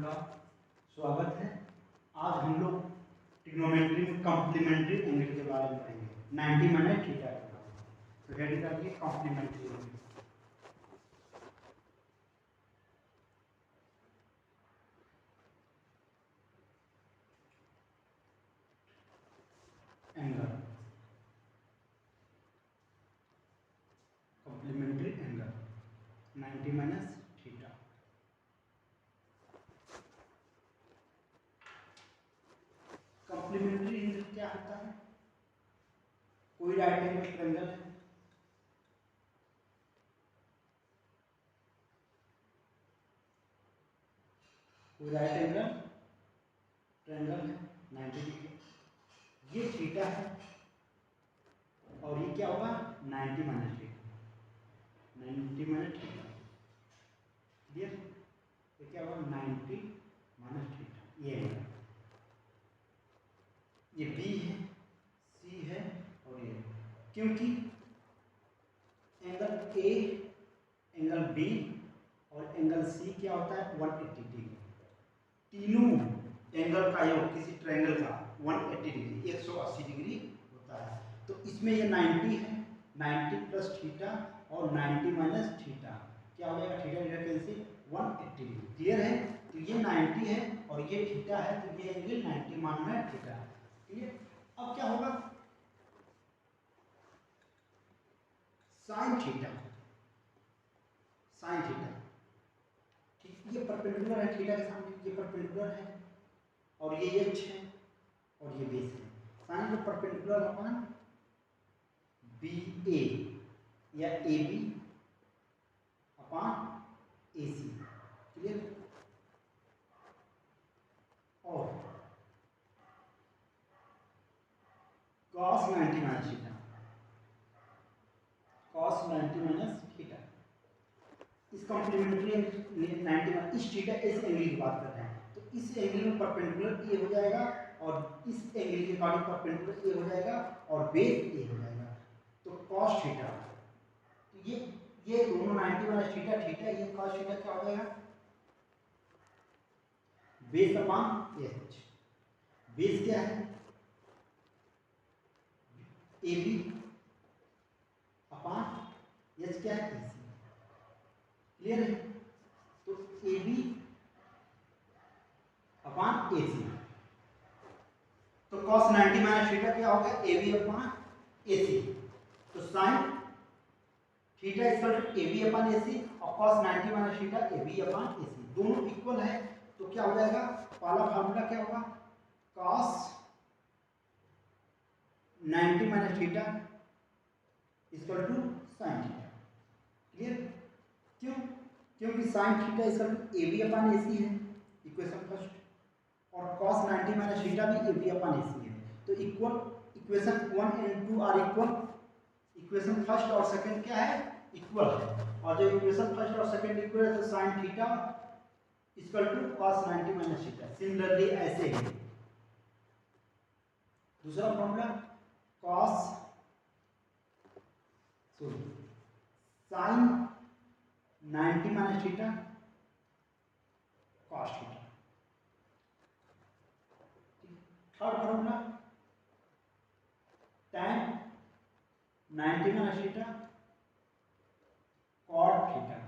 का स्वागत है। आज हम लोग ट्रिग्नोमेट्री में कॉम्प्लीमेंट्री एंगल के बारे में पढ़ेंगे। 90 माइनस थीटा का। तो हेडिंग करिए complementary angle, complementary angle 90 minus theta. Complementary angle क्या होता है? कोई राइट एंगल ट्रायंगल है, कोई राइट एंगल ट्रायंगल है 90 डिग्री, ये थीटा है और ये क्या होगा 90 minus theta, 90 minus theta. Clear? ये क्या होगा 90 माइनस थीटा। ये एंगल, ये बी है, सी है और ये, क्योंकि एंगल ए, एंगल बी और एंगल सी क्या होता है 180 डिग्री। तीनों एंगल का योग किसी ट्रायंगल का 180 डिग्री 180 डिग्री होता है। तो इसमें ये 90 है, 90 प्लस थीटा और 90 माइनस थीटा क्या हो जाएगा, theta theta cancel 180 degree. Clear है? तो ये 90 है और ये थीटा है, तो ये एंगल 90 माइनस थीटा। क्लियर? अब क्या होगा, साइन थीटा, साइन थीटा, ठीक, ये परपेंडिकुलर है थीटा के सामने, ये परपेंडिकुलर है और ये एच है और ये बेस है। साइन को परपेंडिकुलर अपॉन बी ए या A B upon A C. Clear? और cos 90 minus theta, cos 90 minus theta, इस कॉम्प्लीमेंट्री 90 इस थीटा इस एंगल की बात कर रहे हैं, तो इस एंगल में परपेंडिकुलर ए हो जाएगा और इस एंगल के अकॉर्डिंग परपेंडिकुलर ए हो जाएगा और बेस ए हो जाएगा। तो cos थीटा, तो ये दोनों 90 माइनस थीटा थीटा, ये cos थीटा क्या हो जाएगा बेस अपॉन एच। बेस क्या है ए बी अपॉन एच क्या है ए सी। क्लियर है? तो ए बी अपॉन ए सी, तो cos 90 माइनस थीटा क्या होगा ए बी अपॉन ए सी। तो sine theta equal to A B upon A C और cos 90 minus theta A B upon A C, दोनों इक्वल है। तो क्या हो जाएगा, पहला फार्मूला क्या होगा cos 90 minus theta equal to sine theta. Clear? क्यों? क्योंकि sine theta equal to A B upon A C है, इक्वेशन फर्स्ट, और cos 90 माइनस थीटा भी A B upon A C है। तो equal, equation 1 and 2 are equal. Equation first और second क्या है इक्वल है, और जब इक्वेशन फर्स्ट और सेकंड इक्वल है तो sine theta equal to cos 90 minus theta. Similarly ऐसे ही दूसरा formula cos sine 90 minus theta cos theta. Third formula tan 90 minus theta cot theta.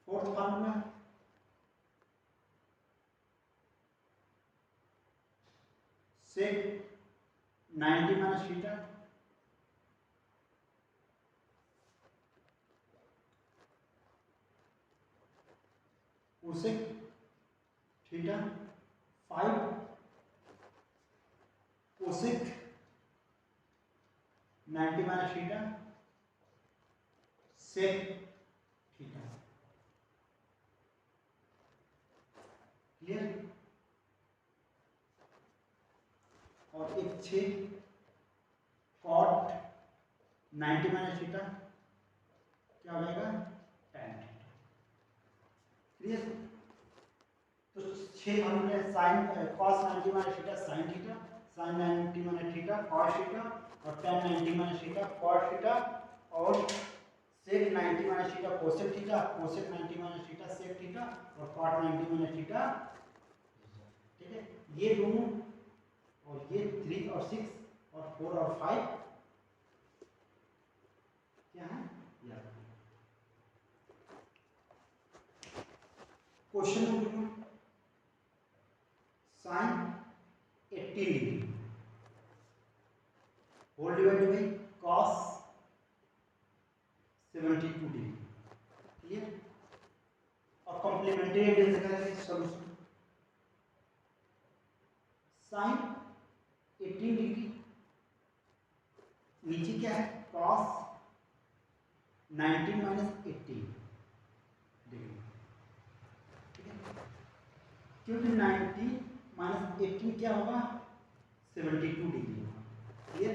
Fourth formula sec 90 minus theta cosec theta 5 cosec 90 minus theta sec theta. Clear? और एक 6 cot 90 minus theta क्या हो जाएगा tan theta. Clear? तो 6 फॉर्मूले sine cos 90 minus theta sine theta, sin 90 minus theta cos theta और tan 90 minus theta cos theta और sec 90 minus theta cosec theta, cosec 90 minus theta sec theta और cot 90 minus theta. ठीक है, ये दोनों और ये 3 और 6 और 4 और 5 क्या है याद। Question number 1 sine 18 degree whole divided by cos 72 degree. Clear, और कॉम्प्लीमेंट्री एंगल निकालेंगे सॉल्यूशन। साइन 18 डिग्री नीचे क्या है कॉस 19 माइनस 18 डिग्री। ठीक है, क्योंकि 19 माइनस 18 क्या होगा 72 डिग्री होगा। क्लियर,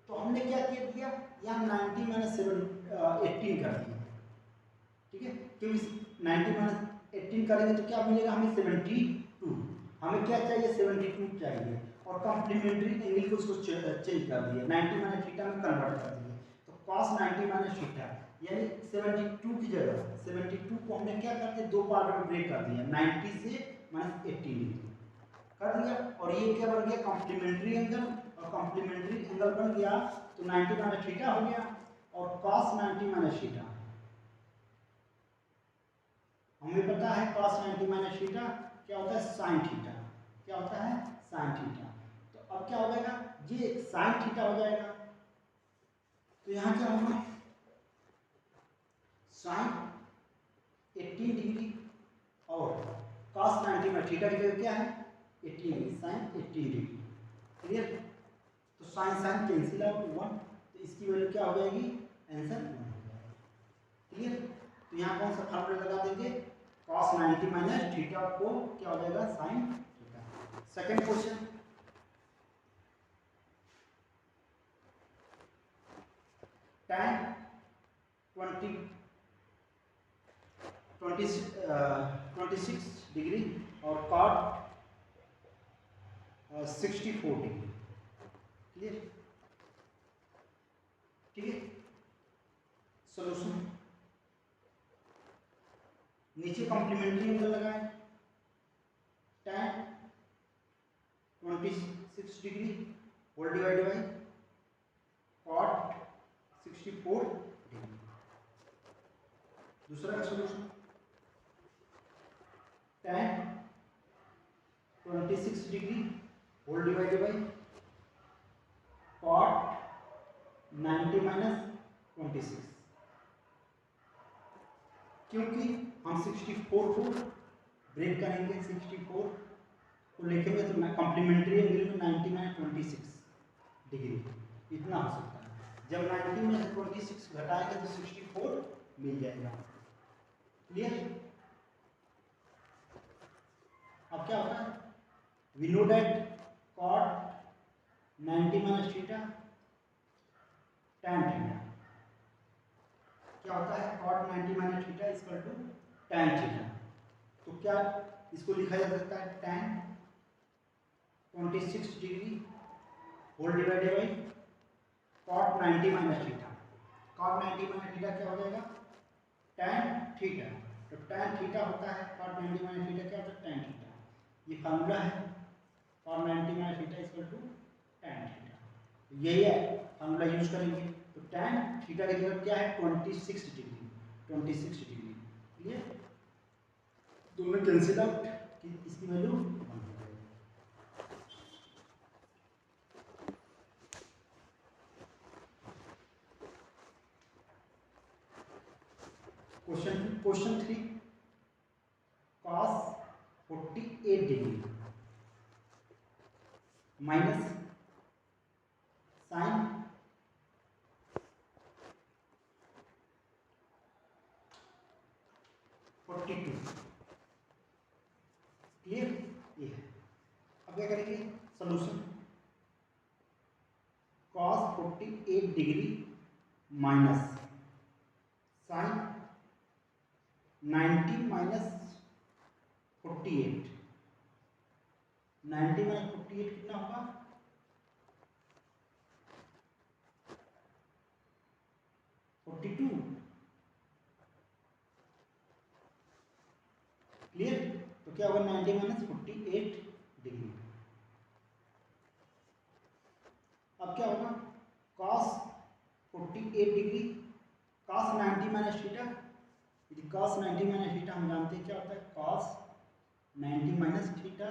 तो हमने क्या किया दिया यहाँ 90 माइनस 18 कर दिया। ठीक है, क्योंकि 90 माइनस 18 करेंगे तो क्या मिलेगा हमें 72। हमें क्या चाहिए 72 चाहिए और कॉम्प्लीमेंट्री एंगल को उसको चेंज कर दिया 90 माइनस थीटा में कन्वर्ट कर दिया। तो cos 90 माइनस थीटा यानी 72 की जगह 72 को हमने क्या कर दिया दो पार्ट में ब्रेक कर दिया 90 से माइनस 18 कर दिया और ये क्या बन गया कॉम्प्लीमेंट्री एंगल और कॉम्प्लीमेंट्री एंगल बन गया तो 90 माइनस थीटा हो गया और cos 90 माइनस थीटा हमें पता है cos 90 माइनस थीटा क्या होता है sin थीटा। क्या होता है sin थीटा। तो अब क्या हो जाएगा ये sin थीटा हो जाएगा तो यहाँ क्या होगा sin 18 डिग्री और cos 90 माइनस थीटा की जगह क्या है 18 डिग्री sin 18 डिग्री। क्लियर, तो sin sin कैंसिल आउट 1 तो इसकी वैल्यू क्या हो जाएगी आंसर 1 हो जाएगा। क्लियर, तो यहाँ कौन सा फार्मूला लगा देंगे cos 90 माइनस थीटा को क्या हो जाएगा sin theta. Second question tan 26 degree और cot 64 डिग्री। क्लियर, ठीक है, सॉल्यूशन नीचे कॉम्प्लीमेंट्री एंगल लगाएं tan 26 degree whole divide by cot 64 degree. दूसरा का solution tan 26 degree whole divided by cot 90 minus 26 क्योंकि हम 64 को ब्रेक करेंगे 64 को लिखेंगे तो कॉम्प्लीमेंट्री एंगल में 90 माइनस 26 डिग्री इतना हो सकता है। जब 90 में से 26 घटाएंगे तो 64 मिल जाएगा। क्लियर, अब क्या होता है we know that cot 90 minus theta tan theta क्या होता है cot 90 minus theta equal to tan theta. तो क्या इसको लिखा जा सकता है tan 26 degree whole divided by cot 90 minus theta. cot 90 minus theta क्या हो जाएगा tan थीटा। तो tan थीटा होता है cot 90 माइनस थीटा क्या होता है tan थीटा। ये फार्मूला है cot 90 minus theta equal to tan theta. यही है फार्मूला यूज करेंगे। तो tan थीटा की जगह क्या है 26 डिग्री 26 डिग्री। क्लियर, दोनों कैंसिल आउट कि इसकी वैल्यू 1 हो जाएगी। Question 3 cos 48 degree minus sin 42। Clear, ये है। अब क्या करेंगे solution cos 48 degree minus sin 90 minus 48 90 minus 48 कितना होगा 42 क्लियर। तो क्या होगा 90 माइनस 48 डिग्री। अब क्या होगा cos 48 degree cos 90 minus theta, cos 90 minus theta हम जानते हैं क्या होता है, cos 90 minus theta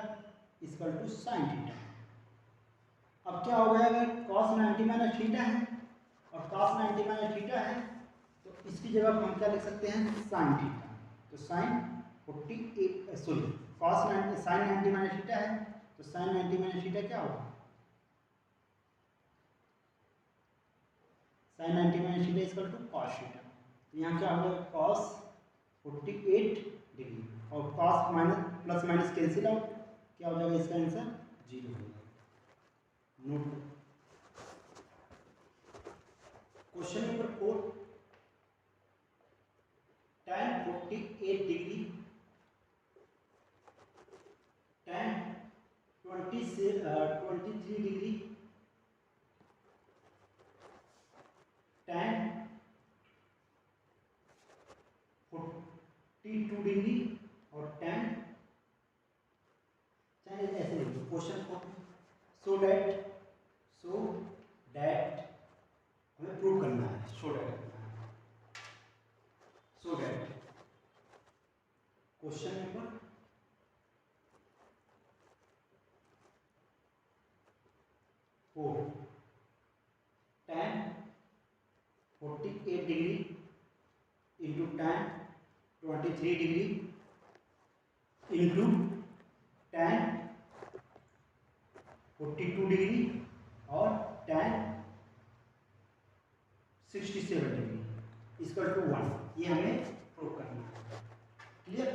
equal to sine theta. अब क्या हो गया, अगर cos 90 माइनस थीटा है और cos 90 माइनस थीटा है तो इसकी जगह हम क्या लिख सकते हैं, साइन थीटा। तो sine 48 sorry cos 90 sine 90 minus theta है तो साइन 90 माइनस थीटा क्या होगा, sine 90 minus theta equal to cos theta. तो यहाँ क्या होगा cos 48 डिग्री और cos minus plus minus cancel out, क्या हो जाएगा इसका आंसर 0 हो जाएगा। Note question number 4, tan 48 degree tan 23 degree tan 42 degree और tan, चाहे ऐसे लिख दो क्वेश्चन को, सो दैट हमें प्रूव करना है, so that question number 4, tan 48 degree into tan 23 degree into tan 42 degree और tan 67 डिग्री इक्वल टू 1, ये हमें प्रूव करना है। क्लियर,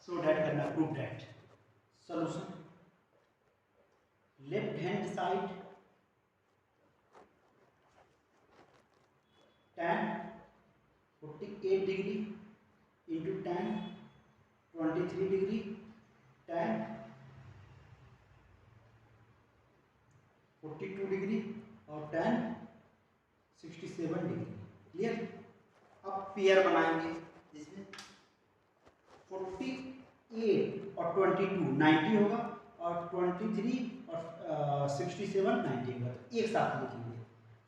सो दैट करना, prove that. Solution, left hand side tan 48 degree into tan 23 degree tan 42 degree और tan 67 degree. Clear, अब pair बनाएंगे जिसमें 48 और 22 90 होगा और 23 और 67 90 होगा, तो एक साथ लिखेंगे।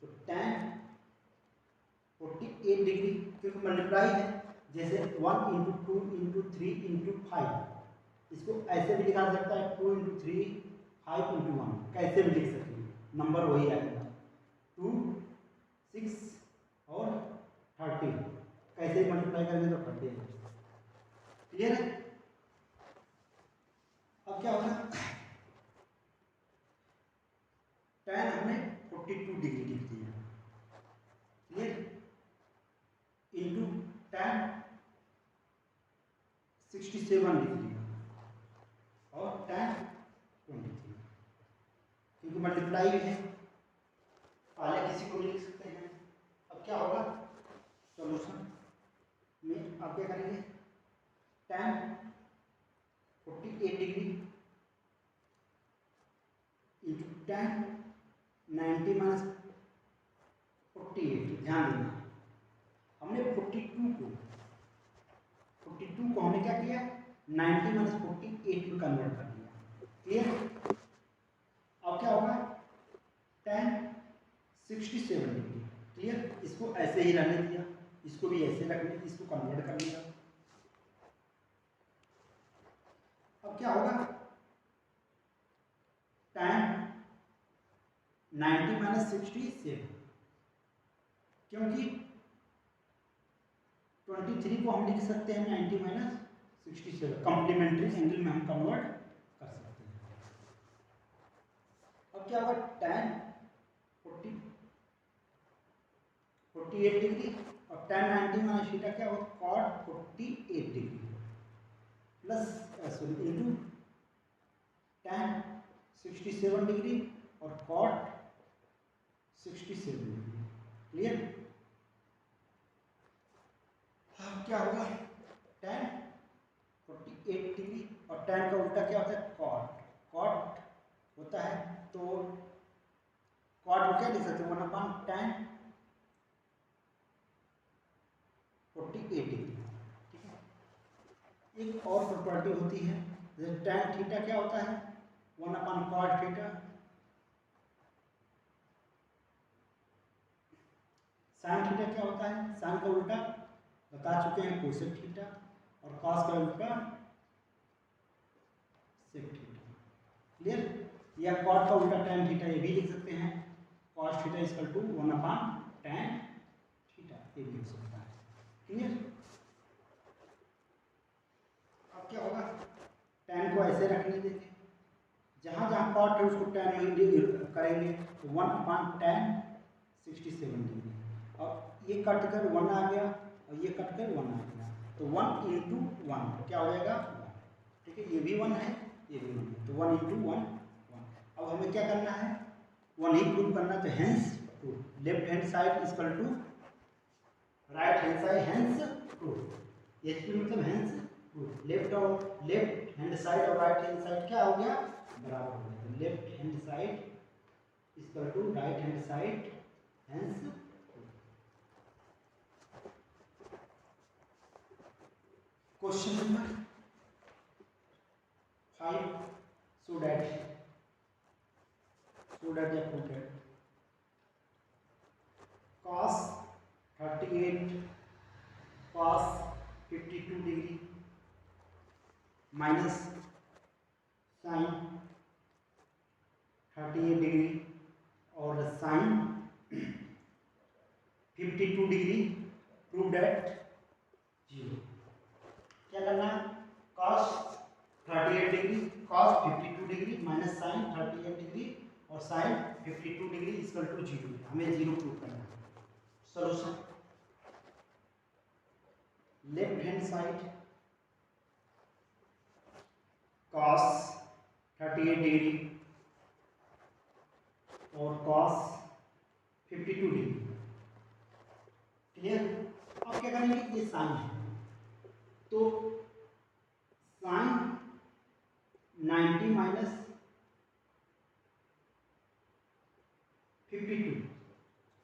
तो tan 48 डिग्री क्योंकि मल्टीप्लाई है, जैसे 1 इंटू 2 इंटू 3 इंटू 5, इसको ऐसे भी लिखा सकता है 2 इंटू 3 5 इंटू 1, कैसे भी लिख सकते हैं, नंबर वही आएगा। 2 6 और 30 कैसे मल्टीप्लाई करेंगे तो 30 है। क्लियर है। अब क्या होगा, tan हमने 42 डिग्री लिख दिया, क्लियर, इंटू tan 67 लिख दिया और tan 23, क्योंकि मल्टीप्लाई है पहले किसी को भी लिख सकते हैं। अब क्या होगा सॉल्यूशन में, आप क्या करेंगे, tan 48 degree into tan 90 minus 48, ध्यान देना हमने 42 को हमने क्या किया 90 माइनस 48 में कन्वर्ट कर दिया। क्लियर, अब क्या होगा tan 67 डिग्री। क्लियर, इसको ऐसे ही रहने दिया, इसको भी ऐसे रखने, इसको कन्वर्ट कर लिया। अब क्या होगा tan 90 माइनस 67, क्योंकि 23 को हम लिख सकते हैं 90 माइनस 67, कॉम्प्लीमेंट्री एंगल में हम कन्वर्ट कर सकते हैं। अब क्या होगा tan 48 डिग्री और tan 90 माइनस थीटा क्या होगा cot 48 degree plus into tan 67 degree और cot 67 डिग्री। क्लियर, क्या होगा tan 48 डिग्री और tan का उल्टा क्या होता है cot होता है, तो cot को क्या लिख सकते हैं 1/tan 48 डिग्री। ठीक है, एक और प्रॉपर्टी होती है, जैसे tan थीटा क्या होता है 1/cos थीटा, sin थीटा क्या होता है, sin का उल्टा बता चुके हैं कोसेक थीटा, और cos का उल्टा सेक थीटा। क्लियर? या cot का उल्टा tan थीटा ये भी लिख सकते हैं, cos theta equal to 1/tan theta, ये भी हो सकता है। क्लियर? अब क्या होगा, tan को ऐसे रखने देंगे, जहाँ जहाँ cot है उसको tan में करेंगे, तो 1/tan 67 डिग्री, और ये कट कर 1 आ गया और ये कट कर 1 आ गया, तो 1 इंटू 1 क्या हो जाएगा 1। ठीक है, ये भी 1 है, ये भी 1 है, तो 1 इंटू 1 1। अब हमें क्या करना है, 1 ही प्रूव करना, तो hence prove left hand side equal to right hand side, hence prove. H P मतलब hence prove, left hand side और राइट हैंड साइड क्या हो गया, बराबर हो गया, तो left hand side equal to right hand side, hence question number 5, so that I put it cos 38 cos 52 degree minus sin 38 degree और sin 52 डिग्री प्रूव दैट 0। क्या करना है, cos 38 degree cos 52 degree minus sin 38 degree और sin 52 degree equal to 0, हमें 0 prove करना है। Solution, left hand side cos 38 degree और cos 52 degree. Clear? अब क्या करेंगे, ये साइन है, तो साइन 90 माइनस 52।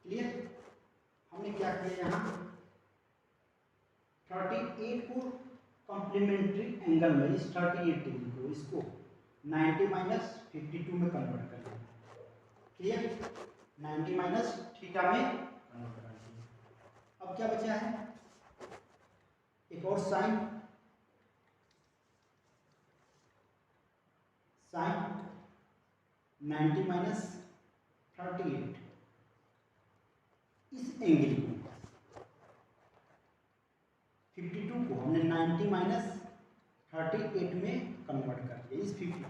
क्लियर? हमने क्या किया यहाँ 38 को कॉम्प्लीमेंट्री एंगल में, इस 38 डिग्री को इसको 90 माइनस 52 में कन्वर्ट कर दिया। क्लियर? 90 माइनस थीटा में कन्वर्ट कर दिया। अब क्या बचा है, एक और साइन 90 माइनस 38, इस एंगल को 52 को हमने 90 माइनस 38 में कन्वर्ट कर दिया, इस 52 को।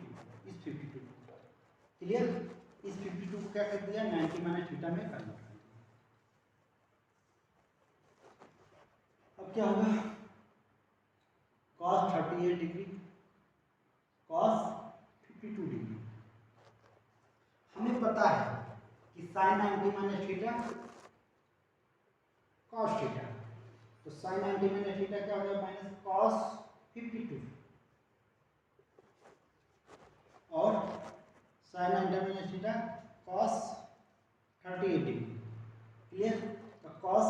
क्लियर? इस 52 को क्या कर दिया, 90 माइनस थीटा में कन्वर्ट कर दिया। अब क्या होगा, cos 38 डिग्री cos 52 डिग्री, हमें पता है कि sin 90 minus theta cos theta, तो sin 90 माइनस थीटा क्या हो जाएगा, माइनस cos 52, और sin 90 minus theta cos 38 degree. Clear? तो cos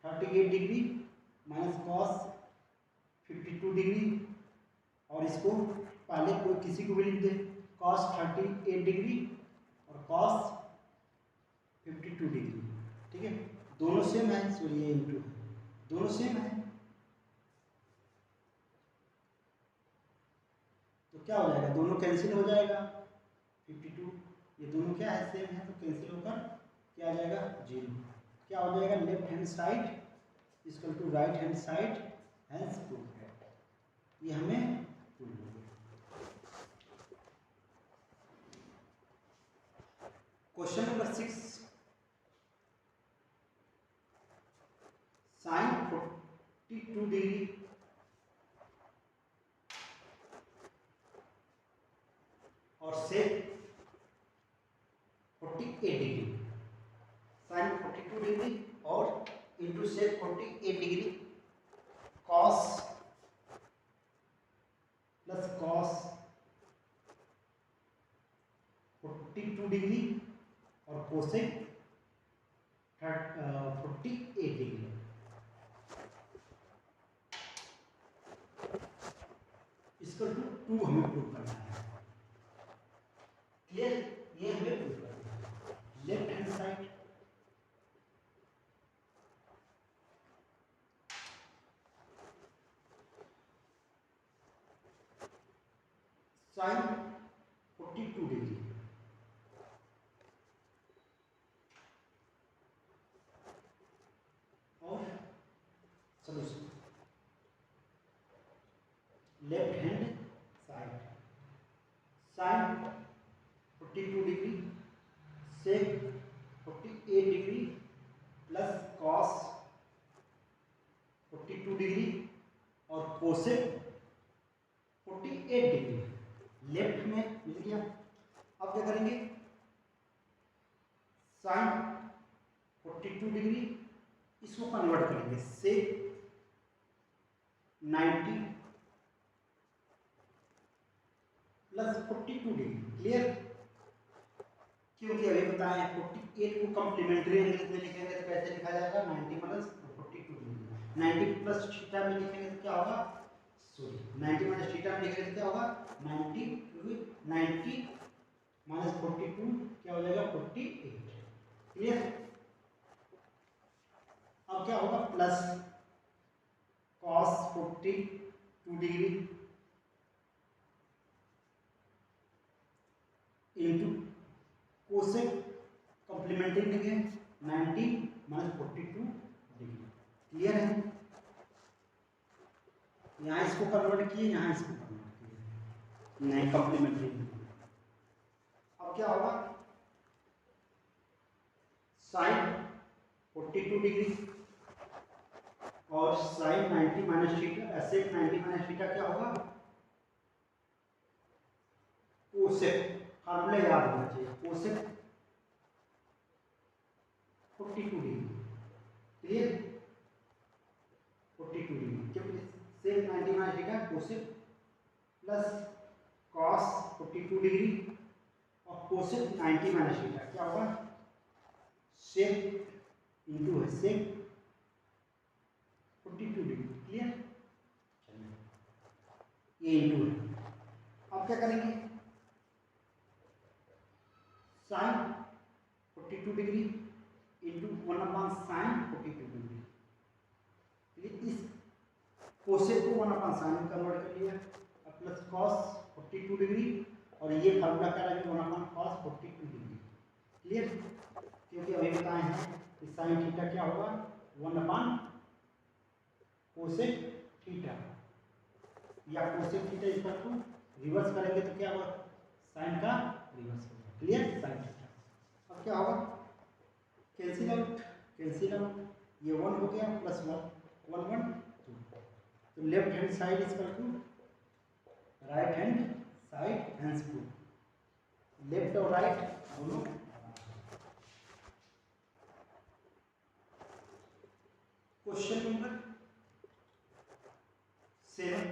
38 degree minus cos 52 degree, और इसको पहले कोई किसी को भी लिख दे, cos 38 डिग्री और cos 52 डिग्री। ठीक है, दोनों सेम है, सॉरी ये इंटू दोनों सेम है, तो क्या हो जाएगा, दोनों कैंसिल हो जाएगा, 52 ये दोनों क्या है, सेम है, तो कैंसिल होकर क्या आ जाएगा 0। क्या हो जाएगा, left hand side equal to right hand side, hence prove है, ये हमें प्रूव हो गया। क्वेश्चन नंबर 6, sin 42 डिग्री और सेक 48 डिग्री, sin 42 डिग्री और into sec 48 degree, cos plus cos 42 degree और कोसेक 48 डिग्री। इक्वल टू 2 हमें प्रूव करना है। क्लियर, ये हमें प्रूव करना है। Left hand side sine 42 degree और solution left hand side sine 42 degree sec 48 degree plus cos 42 degree और कोसेक 48 डिग्री लेफ्ट में मिल गया। अब क्या करेंगे, साइन 42 डिग्री इसको कन्वर्ट करेंगे सेक 90 प्लस 42 डिग्री। क्लियर, क्योंकि अभी बताएं 48 को कॉम्प्लीमेंट्री एंगल में लिखेंगे तो कैसे लिखा जाएगा, 90 प्लस 42 डिग्री। 90 प्लस थीटा में लिखेंगे तो क्या होगा, सॉरी 90 माइनस थीटा में लिखेंगे तो क्या होगा 90 माइनस 42 क्या हो जाएगा 48। क्लियर, अब क्या होगा plus cos 42 degree into cosec complementary लिखे 90 माइनस 42 डिग्री। क्लियर है, यहाँ इसको कन्वर्ट किए, यहाँ इसको कन्वर्ट किए, नहीं कॉम्प्लीमेंट्री। अब क्या होगा साइन 42 डिग्री और साइन 90 माइनस थीटा, ऐसे 90 माइनस थीटा क्या होगा कोसेक, फार्मूला याद होना चाहिए, कोसेक 42 डिग्री। क्लियर, 42 डिग्री क्योंकि sec 90 minus theta cosec plus cos 42 degree और कोसेक 90 माइनस थीटा क्या होगा सेक इंटू है सेक 42 डिग्री। क्लियर, ये इंटू है। अब क्या करेंगे sine 42 degree into 1 sine 42 degree. इस कोसेक को 1 साइन में कन्वर्ट कर लिया प्लस कॉस 42 डिग्री और ये फार्मूला क्या रहेगा 1 कॉस 42 डिग्री। क्लियर, क्योंकि अभी बताए हैं कि साइन थीटा क्या होगा 1 कोसेक थीटा या cosec theta equal to reverse करेंगे तो क्या होगा साइन का रिवर्स होगा। Clear, sine theta. अब क्या होगा कैंसिल आउट, कैंसिल आउट, ये 1 हो गया प्लस 1 1 1 2, तो left hand side equal to right hand side hence proof, left और राइट दोनों। क्वेश्चन नंबर 7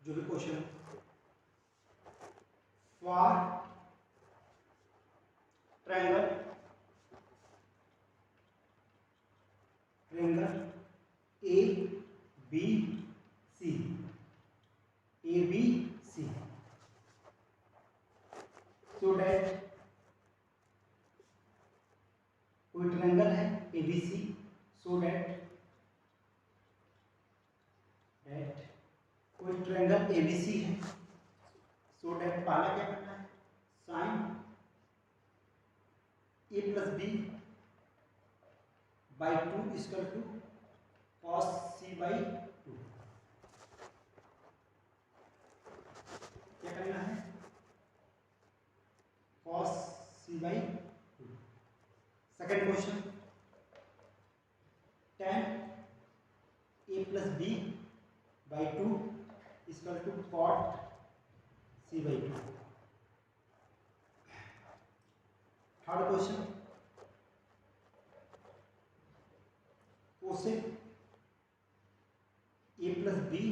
जो भी क्वेश्चन है, for triangle A B C, A B C, so that कोई ट्रायंगल है A B C, so that कोई triangle A B C है, so that पहला क्या करना है sine A plus B by 2 equal to cos C by 2। क्या करना है cos C by 2। Second question tan A plus B by 2 equal to cot C by 2। Third question cosec A plus B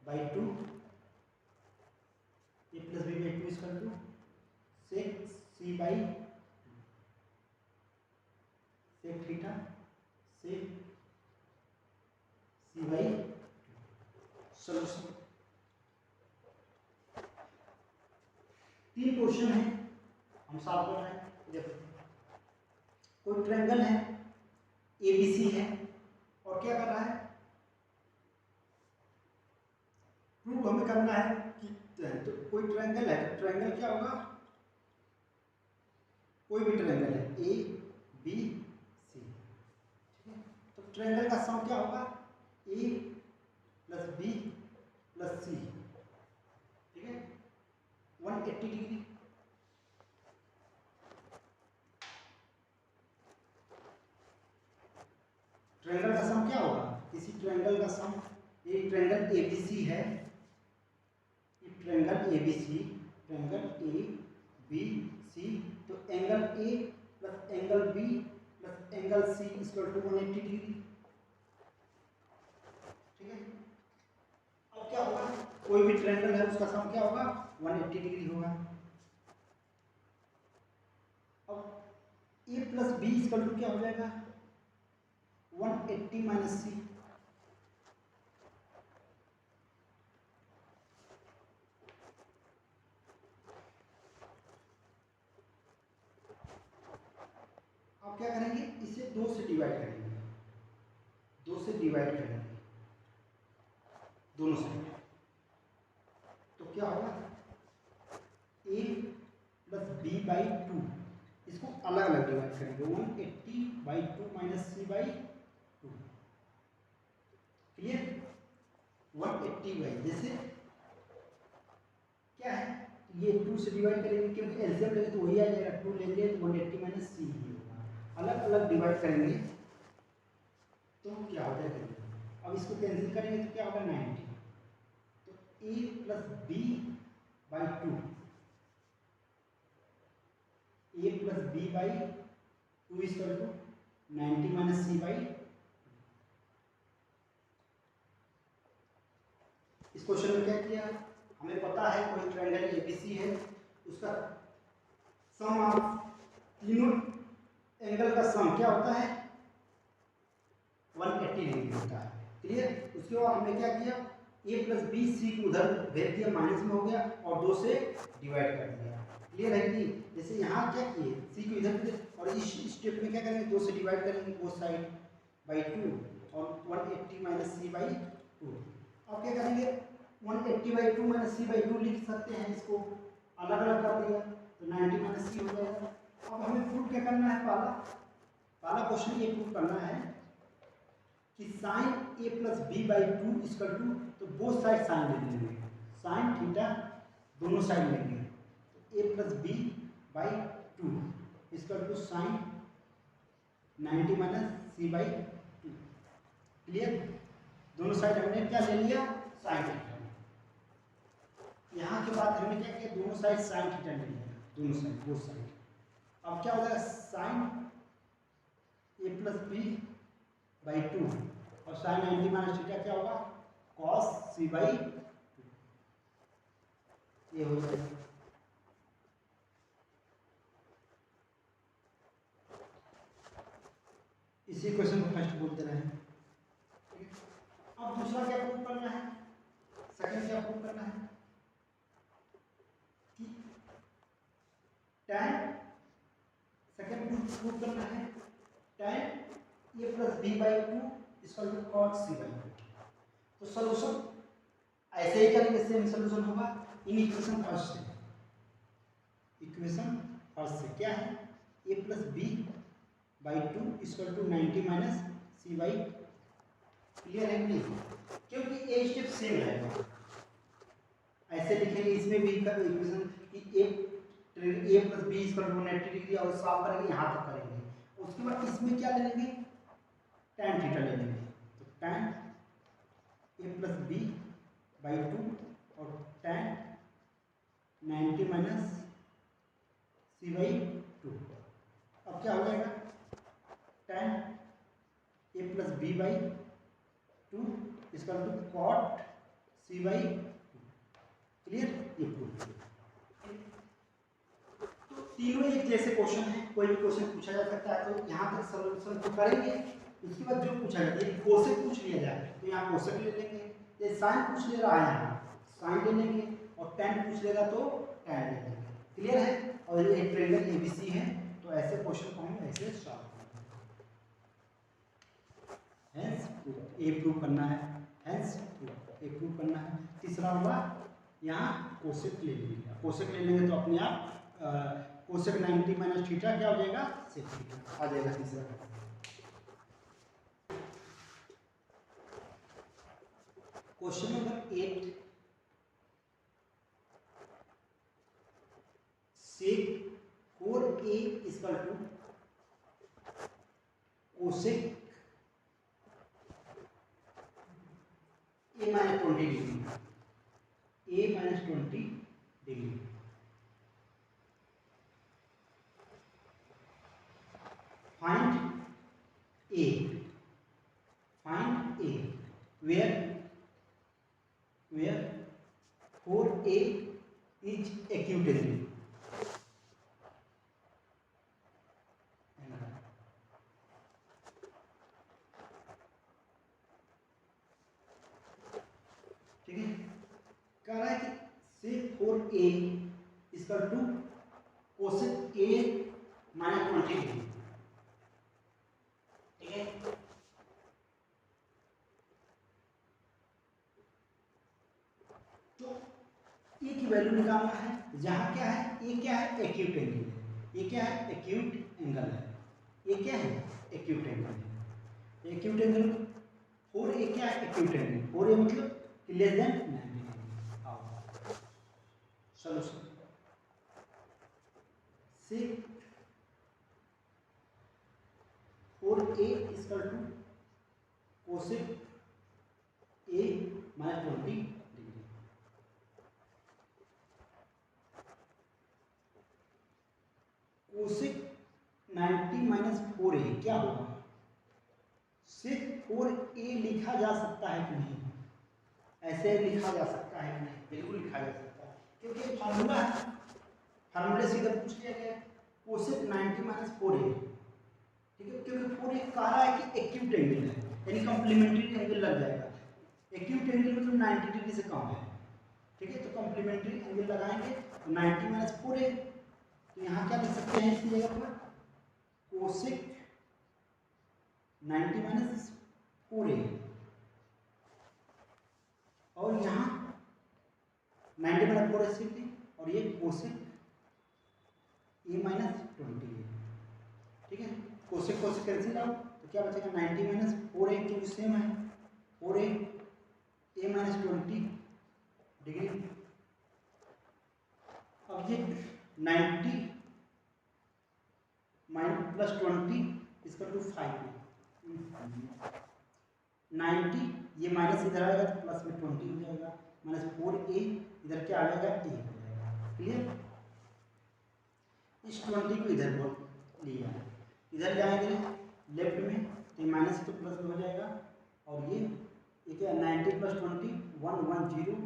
by 2 A plus B by 2 equal to sec C by sec theta sec C by. Solution. 3 question है हम solve कर रहे हैं। देखो कोई triangle है ABC है और क्या कर रहा है, प्रूव हमें करना है कि तो कोई ट्रायंगल है तो ट्रायंगल क्या होगा, कोई भी ट्रायंगल है ए बी सी, ठीक है। तो ट्रायंगल का सम क्या होगा, ए प्लस बी प्लस सी, ठीक है, 180 डिग्री। ट्रायंगल का सम क्या होगा, किसी ट्रायंगल का सम, ये ट्रायंगल एबीसी है, ये triangle ABC, triangle A B C, तो angle A plus angle B plus angle C equal to 180 degree, ठीक है। अब क्या होगा, कोई भी ट्रायंगल है उसका सम क्या होगा, 180 डिग्री होगा। अब ए प्लस बी इक्वल टू क्या हो जाएगा, 180 माइनस सी, आप क्या करेंगे, इसे 2 से डिवाइड करेंगे, 2 से डिवाइड करेंगे दोनों साइड, तो क्या होगा, a प्लस बी बाई 2, इसको अलग अलग डिवाइड करेंगे, 180 by 2 minus C by 2, clear. 180 by, जैसे क्या है, ये 2 से डिवाइड करेंगे क्योंकि एलसीएम लेंगे तो वही आ जाएगा, 2 लेंगे तो 180 माइनस सी ही होगा, अलग अलग डिवाइड करेंगे तो क्या हो जाएगा, अब इसको कैंसिल करेंगे तो क्या होगा, 90, तो a plus B by 2, a plus B by 2 equal to 90 minus C by. इस क्वेश्चन में क्या किया, हमें पता है कोई ट्रायंगल एबीसी है, उसका सम ऑफ तीनों एंगल का सम क्या होता है, 180 डिग्री होता है, क्लियर। उसके बाद हमने क्या किया, a प्लस बी सी को उधर भेज दिया, माइनस में हो गया और 2 से डिवाइड कर दिया, क्लियर है कि, जैसे यहाँ क्या किए, सी को इधर भेजे और इस स्टेप में क्या करेंगे, 2 से डिवाइड करेंगे बोथ साइड बाई 2 और 180 माइनस सी बाई 2। अब क्या करेंगे, 180 बाई 2 माइनस सी बाई 2 लिख सकते हैं, इसको अलग अलग कर दिया तो 90 माइनस सी हो जाएगा। अब हमें प्रूव क्या करना है, पहला क्वेश्चन ये प्रूव करना है कि sine A plus B by 2 equal to, तो बोथ साइड साइन ले लेंगे, साइन थीटा दोनों साइड लेंगे, तो A plus B by 2 equal to sine 90 minus C by 2, clear. दोनों साइड हमने क्या ले लिया, साइन थीटा। यहाँ के बाद हमने क्या किया, दोनों साइड साइन थीटा ले लिया, दोनों साइड बोथ साइड। अब क्या हो जाएगा, sine A plus B by 2 और साइन 90 माइनस थीटा क्या होगा, कॉस सी बाई 2, ये हो जाएगा। इसी क्वेश्चन को फर्स्ट बोलते रहे। अब दूसरा क्या प्रूव करना है, सेकंड क्या प्रूव करना है कि tan, सेकंड प्रूव करना है tan a plus B by 2 equal to cot C by 2। तो सॉल्यूशन ऐसे ही करेंगे, सेम सॉल्यूशन होगा इन इक्वेशन फर्स्ट से, इक्वेशन फर्स्ट से क्या है, a plus B by 2 equal to 90 minus C by, clear है नहीं, क्योंकि ए स्टेप सेम है, ऐसे लिखेंगे इसमें भी का इक्वेशन कि A plus B equal to 180 degree और सॉल्व करेंगे, यहाँ तक करेंगे, उसके बाद इसमें क्या ले लेंगे, tan थीटा ले लेंगे, तो tan A plus B by 2 और tan 90 माइनस सी बाई 2। अब क्या हो जाएगा, tan A plus B by 2 equal to cot C by 2, clear. ये प्रूफ, तो तीनों एक जैसे क्वेश्चन है, कोई भी क्वेश्चन पूछा जा सकता है, तो यहाँ तक सॉल्यूशन तो करेंगे, उसके बाद जो पूछा जाता है कोसेक पूछ लिया जाए तो यहाँ कोसेक ले लेंगे, ये साइन पूछ ले रहा है यहाँ, साइन ले लेंगे, और टेन पूछ लेगा तो टेन ले लेंगे। क्लियर है? और ये ट्रायंगल एबीसी है, तो ऐसे क्वेश्चन को हम ऐसे सॉल्व करेंगे। हेंस ए प्रूव करना है, हेंस ए प्रूव करना है। तीसरा होगा यहाँ कोसेक ले लेंगे, कोसेक ले लेंगे तो अपने आप कोसेक 90 माइनस थीटा क्या हो जाएगा, सेक थीटा आ जाएगा तीसरा। Question number 8, sec 4a equal to cosec a minus 20 degree, a minus 20 degree. Find a, find a where 4a is acute angle। ठीक है, कह रहा है कि sec 4a equal to cosec a minus 20 degree. ठीक है, तो ए की वैल्यू निकालना है। जहां क्या है, ये क्या है, एक्यूट एंगल है, ये क्या है, एक्यूट एंगल है, ये क्या है, एक्यूट एंगल है। एक्यूट एंगल 4a क्या है, एक्यूट एंगल, 4a मतलब कि लेस देन 90 डिग्री। आओ solution, sec 4a equal to cosec a minus 20 degree. Cosec 90 minus 4a क्या होगा, सेक 4a लिखा जा सकता है कि नहीं, ऐसे लिखा जा सकता है कि नहीं, बिल्कुल लिखा जा सकता है, क्योंकि फार्मूला है, फार्मूले से इधर पूछ लिया गया कोसेक 90 माइनस 4a। ठीक है, क्योंकि 4a कह रहा है कि एक्यूट एंगल है, यानी कॉम्प्लीमेंट्री एंगल लग जाएगा। एक्यूट एंगल मतलब 90 डिग्री से कम है। ठीक है, तो कॉम्प्लीमेंट्री एंगल लगाएंगे तो 90 माइनस 4a, तो यहाँ क्या लिख सकते हैं इसकी जगह पर, कोसेक 90 माइनस 4a, और यहाँ 90 माइनस 4a थी, और ये कोसेक a माइनस 20 है। ठीक है, कोसेक कोसेक कैंसिल आउट, तो क्या बचेगा, 90 माइनस 4a क्योंकि सेम है, 4a a माइनस 20 डिग्री। अब ये 90 माइनस प्लस 20 इसका टू 5 90, ये माइनस इधर आएगा तो प्लस में 20 हो जाएगा, माइनस 4a इधर क्या आ जाएगा, a हो जाएगा। क्लियर, इस 20 को इधर लिया है, इधर ले आएंगे लेफ्ट में तो माइनस तो प्लस में हो जाएगा, और ये क्या 90 प्लस 20 110,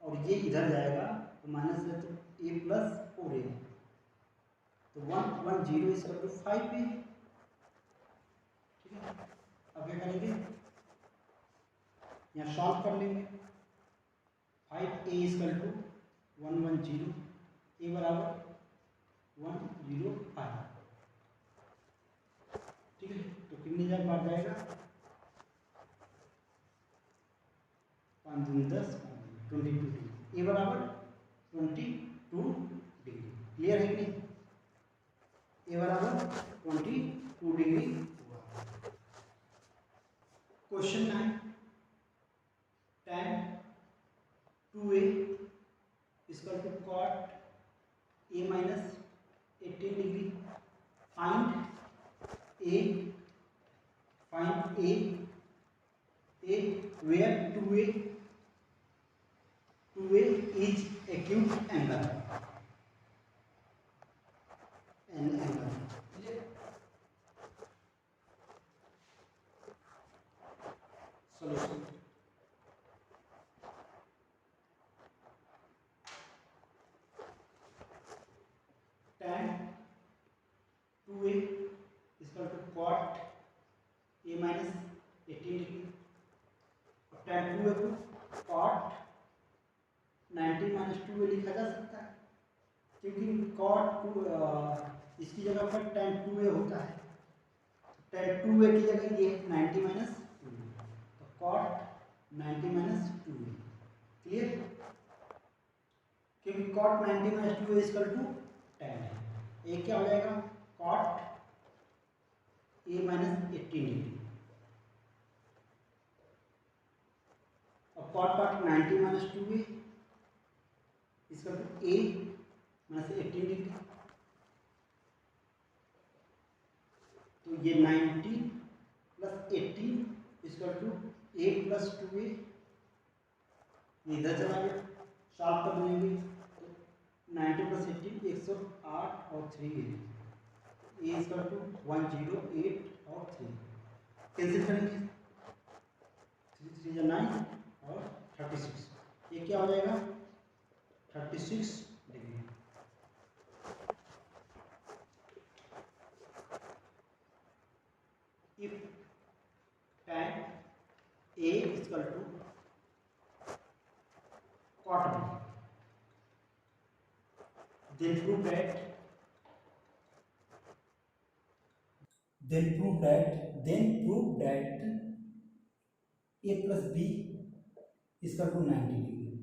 और ये इधर जाएगा तो माइनस है तो a प्लस 4a, तो 110 इसका टू 5a। ठीक है, अब क्या करेंगे, यहाँ सॉल्व कर लेंगे, 5a इक्वल टू 110, a बराबर 105। ठीक है, तो कितनी जगह बार जाएगा, 5 दूनी 10, 22 डिग्री, ए बराबर 22 डिग्री। क्लियर है कि नहीं, ए बराबर 22 डिग्री हुआ। Question 9, tan 2a equal to cot a minus 18 degree. Find a where 2a is acute angle, an angle। solution, tan 2a equal to cot a minus 18 degree, और tan 2a को 90 minus 2a लिखा जा सकता है, क्योंकि cot 2 इसकी जगह पर tan 2a होता है, tan 2a की जगह ये 90 माइनस 2, तो cot 90 माइनस 2a, क्लियर। क्योंकि cot 90 minus 2a equal to tan है, ये क्या हो जाएगा cot a माइनस 18 डिग्री, और cot 90 minus 2a equal to a minus 18 degree, तो ये 90 plus 18 equal to a plus 2a, ये इधर चला गया, सॉल्व कर लेंगे तो 90 प्लस 18 108 और 3 a इक्वल टू 108 और 3, कैंसिल करेंगे 3 3 9 और 36, ये क्या हो जाएगा 36 degree. If tan A equal to cot B, then prove that A plus B equal to 90 degree,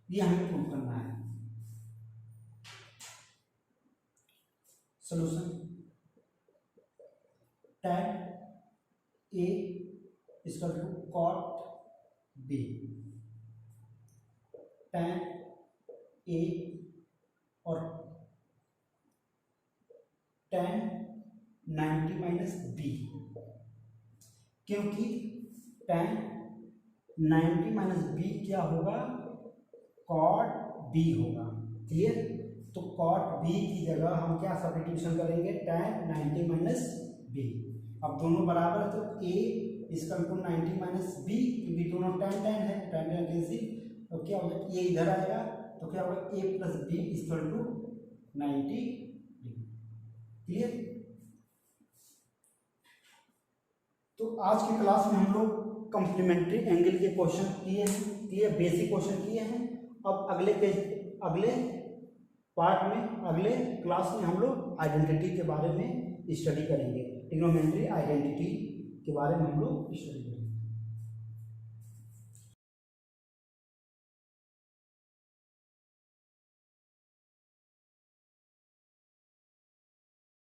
ये हमें प्रूव करना है। Solution tan A equal to cot B, tan A और tan 90 माइनस B, क्योंकि tan 90 माइनस B क्या होगा cot B होगा, clear. तो cot B की जगह हम क्या सब्स्टिट्यूशन करेंगे tan 90 माइनस B, अब दोनों बराबर तो A equal to 90 minus B, क्योंकि दोनों tan tan है, tan tan कैंसिल, तो क्या होगा ये इधर आएगा, तो क्या होगा A plus B equal to 90 degree, clear. तो आज की क्लास में हम लोग कॉम्प्लीमेंट्री एंगल के क्वेश्चन किए हैं, क्लियर, बेसिक क्वेश्चन किए हैं। अब अगले पार्ट में, अगले क्लास में हम लोग आइडेंटिटी के बारे में स्टडी करेंगे, ट्रिग्नोमेट्री आइडेंटिटी के बारे में हम लोग स्टडी करेंगे।